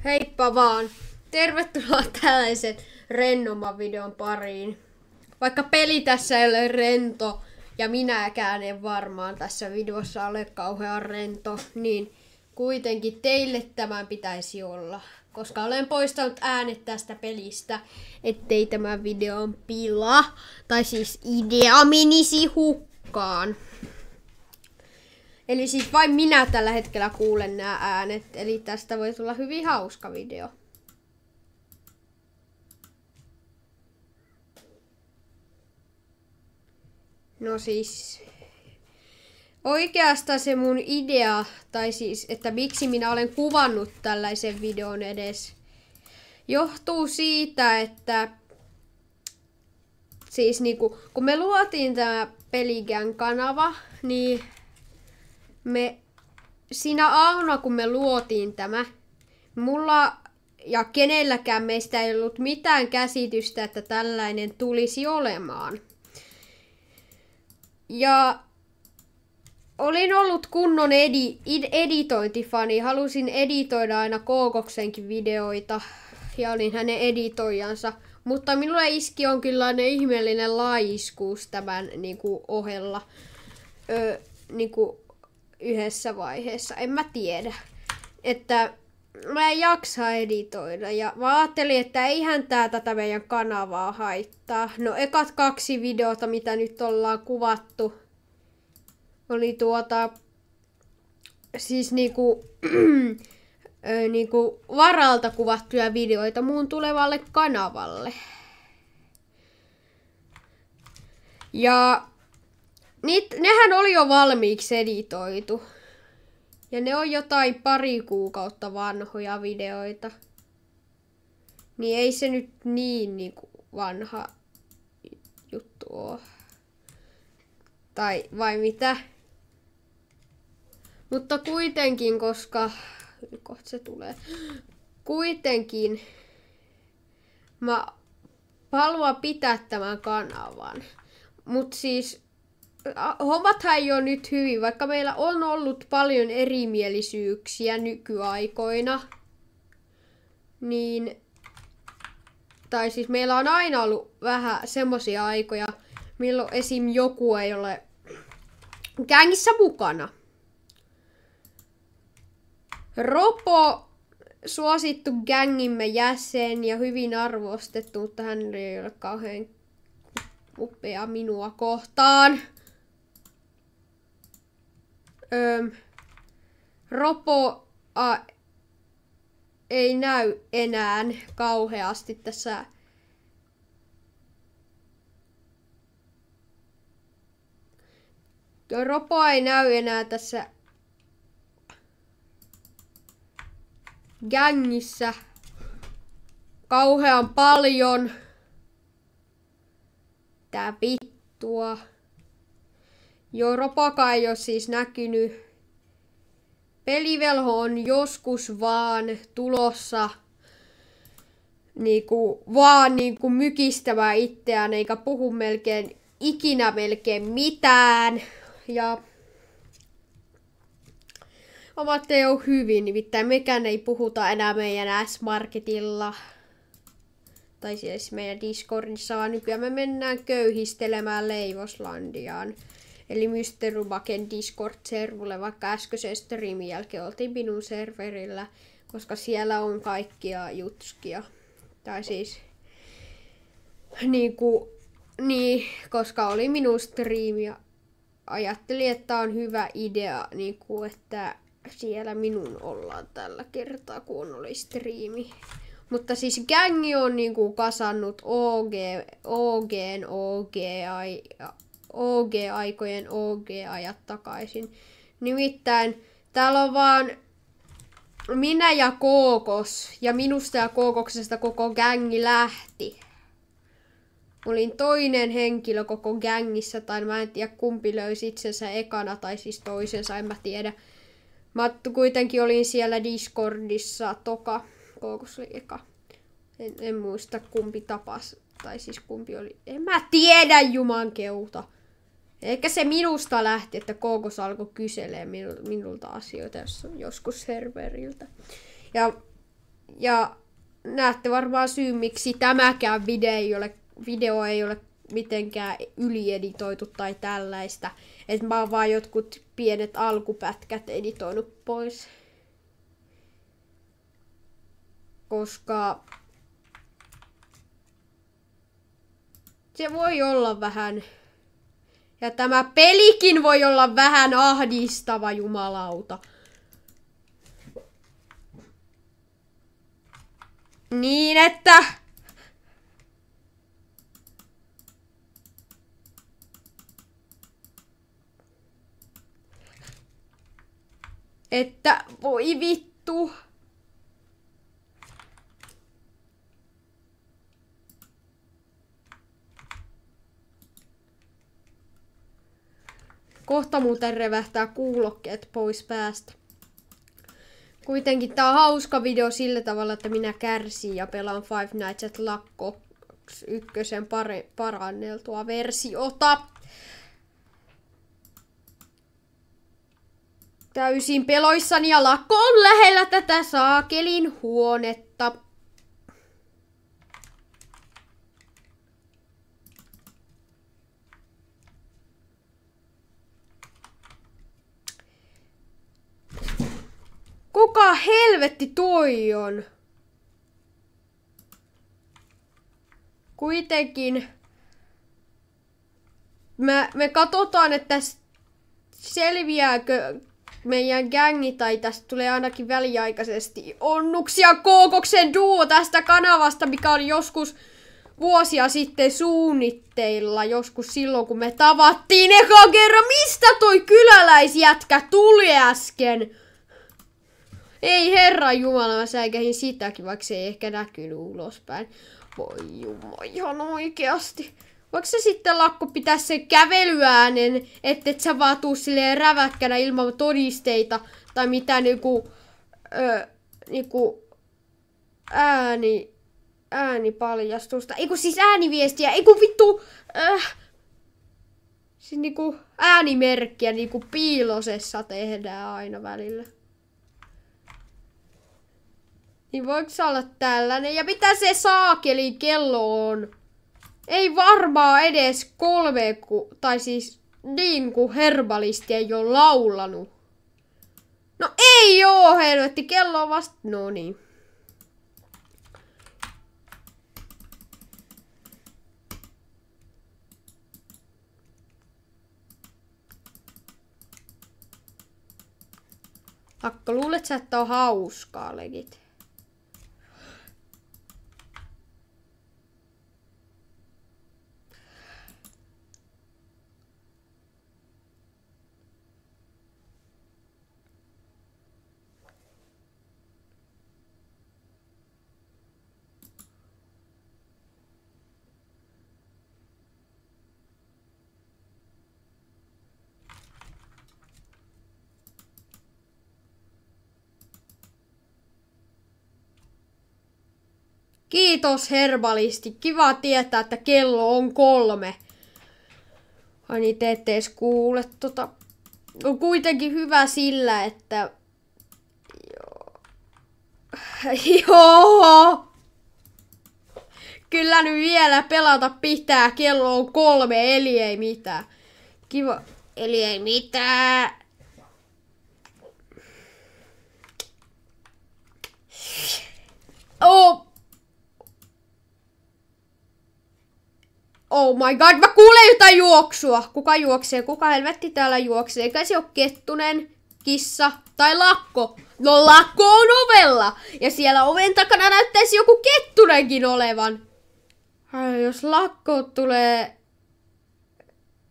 Heippa vaan! Tervetuloa tällaisen rennomman videon pariin. Vaikka peli tässä ei ole rento ja minäkään en varmaan tässä videossa ole kauhean rento, niin kuitenkin teille tämän pitäisi olla. Koska olen poistanut äänet tästä pelistä, ettei tämä videon pila, tai siis idea menisi hukkaan. Eli siis vain minä tällä hetkellä kuulen nämä äänet, eli tästä voi tulla hyvin hauska video. No siis, oikeastaan se mun idea, tai siis, että miksi minä olen kuvannut tällaisen videon edes, johtuu siitä, että siis niinku, kun me luotiin tämä Peligang-kanava, niin siinä aamuna, kun me luotiin tämä, mulla ja kenelläkään meistä ei ollut mitään käsitystä, että tällainen tulisi olemaan. Ja olin ollut kunnon editointifani, halusin editoida aina Kookoksenkin videoita ja olin hänen editoijansa. Mutta minulle iski jonkinlainen ihmeellinen laiskuus tämän ohella yhdessä vaiheessa. En mä tiedä, että mä en jaksa editoida ja mä ajattelin, että eihän tää tätä meidän kanavaa haittaa. No ekat 2 videota, mitä nyt ollaan kuvattu, oli siis niinku varalta kuvattuja videoita muun tulevalle kanavalle. Ja nehän oli jo valmiiksi editoitu. Ja ne on jotain 2 kuukautta vanhoja videoita. Niin ei se nyt niin vanha juttu oo. Tai vai mitä? Mutta kuitenkin, koska kohta se tulee. Kuitenkin mä haluan pitää tämän kanavan. Mut siis hommathan ei ole nyt hyvin, vaikka meillä on ollut paljon erimielisyyksiä nykyaikoina. Niin, tai siis meillä on aina ollut vähän semmosia aikoja, milloin esim. Joku ei ole gängissä mukana. Ropo, suosittu gängimme jäsen ja hyvin arvostettu, mutta hän ei ole kauhean upea minua kohtaan. Ropo ei näy enää kauheasti tässä. Ropo ei näy enää tässä gängissä kauhean paljon. Tää vittua. Joo, Ropoka ei oo siis näkynyt. Pelivelho on joskus vaan tulossa vaan mykistämään itseään eikä puhu ikinä melkein mitään. Ja omat ei oo hyvin, nimittäin mekään ei puhuta enää meidän S-Marketilla. Tai siis meidän Discordissa, vaan nykyään me mennään köyhistelemään Leivoslandiaan. Eli Mysterymaken Discord-servulle, vaikka äskeisen streamin jälkeen oltiin minun serverillä, koska siellä on kaikkia jutskia. Tai siis, koska oli minun striimi ja ajattelin, että on hyvä idea, että siellä minun ollaan tällä kertaa, kun oli striimi. Mutta siis gängi on kasannut OG-aikojen OG-ajat takaisin. Nimittäin täällä on vaan minä ja Kookos, ja minusta ja Kookoksesta koko gängi lähti. Olin toinen henkilö koko gängissä, tai mä en tiedä kumpi löysi itsensä ekana, tai siis toisensa, en mä tiedä. Mä kuitenkin olin siellä Discordissa toka. Kookos oli eka. En muista kumpi tapas. Tai siis kumpi oli. En mä tiedä jumankeuta. Ehkä se minusta lähti, että Kookos alkoi kyselee minulta asioita joskus serveriltä. Ja Ja näette varmaan syyn, miksi tämäkään video ei ole mitenkään ylieditoitu tai tällaista. Että mä oon vaan jotkut pienet alkupätkät editoinut pois. Koska se voi olla vähän. Ja tämä pelikin voi olla vähän ahdistava, jumalauta. Niin että... Että voi vittu. Kohta muuten revähtää kuulokkeet pois päästä. Kuitenkin tää on hauska video sillä tavalla, että minä kärsin ja pelaan Five Nights at Lakko 1 paranneltua versiota. Täysin peloissani ja Lakko on lähellä tätä saakelin huonetta. Kuka helvetti toi on? Kuitenkin me katsotaan, että selviääkö meidän gängi tai tästä tulee ainakin väliaikaisesti Onnuksia Kookoksen duo tästä kanavasta, mikä oli joskus vuosia sitten suunnitteilla, joskus silloin kun me tavattiin eka kerran. Mistä toi kyläläisjätkä tuli äsken? Ei herran jumala, mä säikähin sitäkin, vaikka se ei ehkä näkynyt ulospäin. Voi jumala, ihan oikeasti. Vaikka se sitten Lakko pitää sen kävelyäänen, et sä vaan tuu silleen räväkkänä ilman todisteita tai mitään niinku äänipaljastusta. Eiku siis ääniviestiä, eiku vittu siis niinku äänimerkkiä niinku piilosessa tehdään aina välillä. Niin voiko se olla tällainen? Ja mitä se saakeli kello on? Ei varmaan edes 3, tai siis niin kuin Herbalisti ei ole laulanut. No ei oo helvetti, kello on vasta... No niin. Lakko, luulet sä, että on hauskaa legit? Kiitos Herbalisti. Kiva tietää, että kello on 3. Ai niin, te ette edes kuule tota. On kuitenkin hyvä sillä, että... Joo. Kyllä nyt vielä pelata pitää. Kello on 3, eli ei mitään. Kiva. Eli ei mitään. Oh my god, mä kuulen jotain juoksua. Kuka juoksee? Kuka helvetti täällä juoksee? Eikä se ole Kettunen, kissa tai Lakko. No Lakko on ovella. Ja siellä oven takana näyttäisi joku Kettunenkin olevan. Jos Lakko tulee...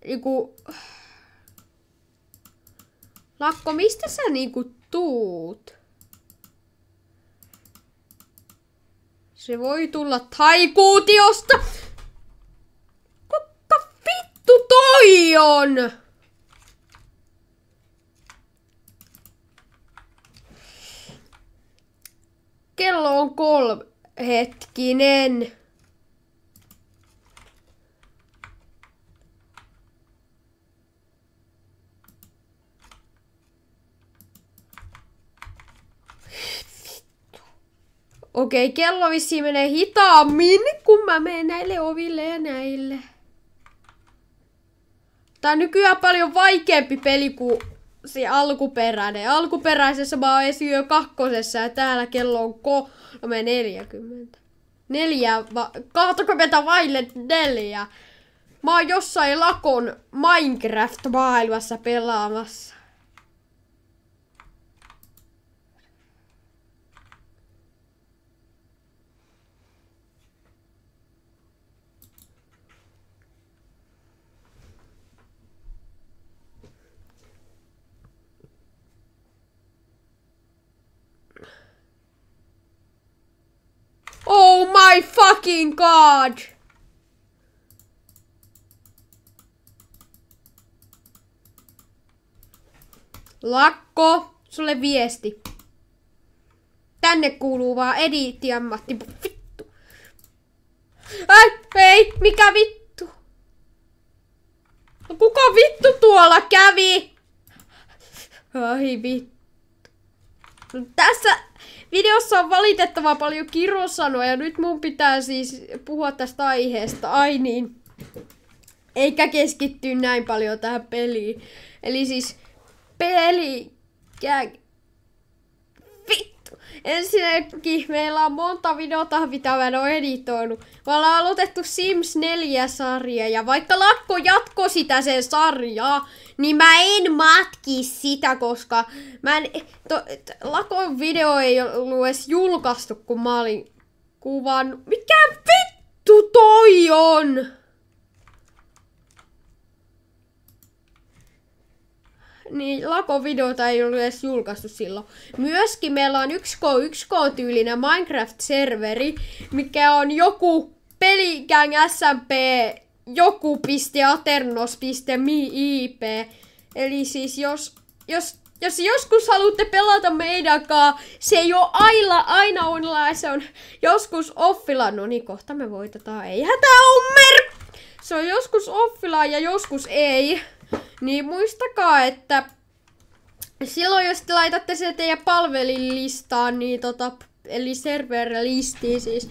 Niinku... Lakko, mistä sä niinku tuut? Se voi tulla taikuutiosta. Vittu toi on! Kello on 3. Hetkinen. Okei, kello vissiin menee hitaammin, kun mä menen näille oville ja näille. Tää on nykyään paljon vaikeampi peli kuin se alkuperäinen. Alkuperäisessä mä oon edes yö 2 ja täällä kello on 3:40. 20 vaille 4. Mä oon jossain Lakon Minecraft-maailmassa pelaamassa. Oh my fucking god! Lakko, sulle viesti. Tänne kuuluu vaan editiammatti. Vittu. Ei, mikä vittu? No kuka vittu tuolla kävi? Ai vittu. No, tässä videossa on valitettavan paljon kirosanoja. Nyt mun pitää siis puhua tästä aiheesta. Ai niin. Eikä keskittyä näin paljon tähän peliin. Eli siis peli... Vittu. Ensinnäkin meillä on monta videota, mitä mä en oo editoinut. Me ollaan aloitettu Sims 4-sarja. Ja vaikka Lakko jatkoi sitä sen sarjaa, niin mä en matki sitä, koska Lakon video ei ollut edes julkaistu, kun mä olin kuvannut. Mikä vittu toi on? Niin, Lakon videota ei ollut edes julkaistu silloin. Myöskin meillä on 1K1K-tyylinen Minecraft-serveri, mikä on joku Peligang SMP joku.aternos.me/ip. Eli siis jos joskus haluatte pelata meidän kanssa, se ei ole aina online, se on joskus offline. No niin, kohta me voitetaan. Eihän tää Ommer! Se on joskus offline ja joskus ei. Niin muistakaa, että silloin jos te laitatte se teidän palvelinlistaan, niin eli serverlistiin siis.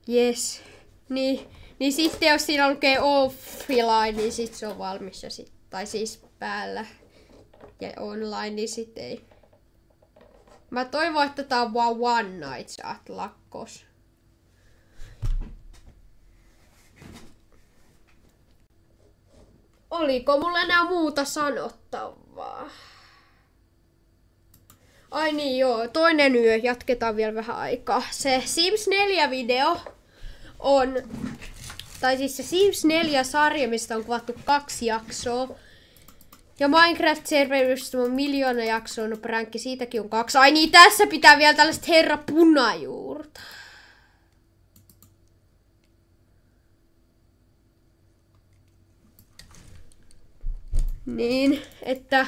Yes. Niin sitten jos siinä lukee offline, niin sit se on valmis ja tai siis päällä. Ja online, niin sit ei. Mä toivon, että tää on vaan one night saat lakkos. Oliko mulla enää muuta sanottavaa? Ai niin joo, toinen yö, jatketaan vielä vähän aikaa. Se Sims 4 video on, tai siis se Sims 4 sarja, mistä on kuvattu 2 jaksoa. Ja Minecraft-serveristä on 1 000 000 jaksoa, no pränkki siitäkin on 2. Ai niin, tässä pitää vielä tällaista herra punajuurta. Niin, että...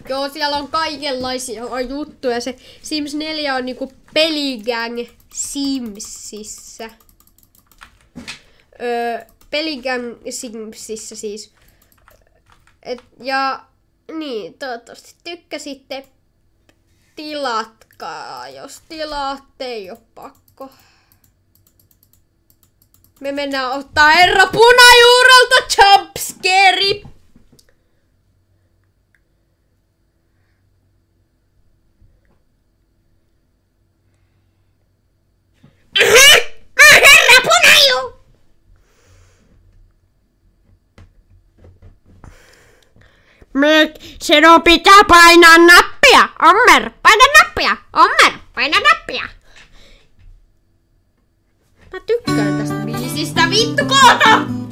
Joo, siellä on kaikenlaisia juttuja. Se Sims 4 on niinku Peligang Simsissä. Peligang Simsissä siis. Ja niin, toivottavasti tykkäsitte. Tilatkaa, jos tilaatte, ei oo pakko. Me mennään ottaa herra punajuurelta jumpscare. Herra punaju! Sinun pitää painaa nappia. Ommer, paina nappia. Ommer, paina nappia. Mä tykkään tästä biisistä, vittu koota!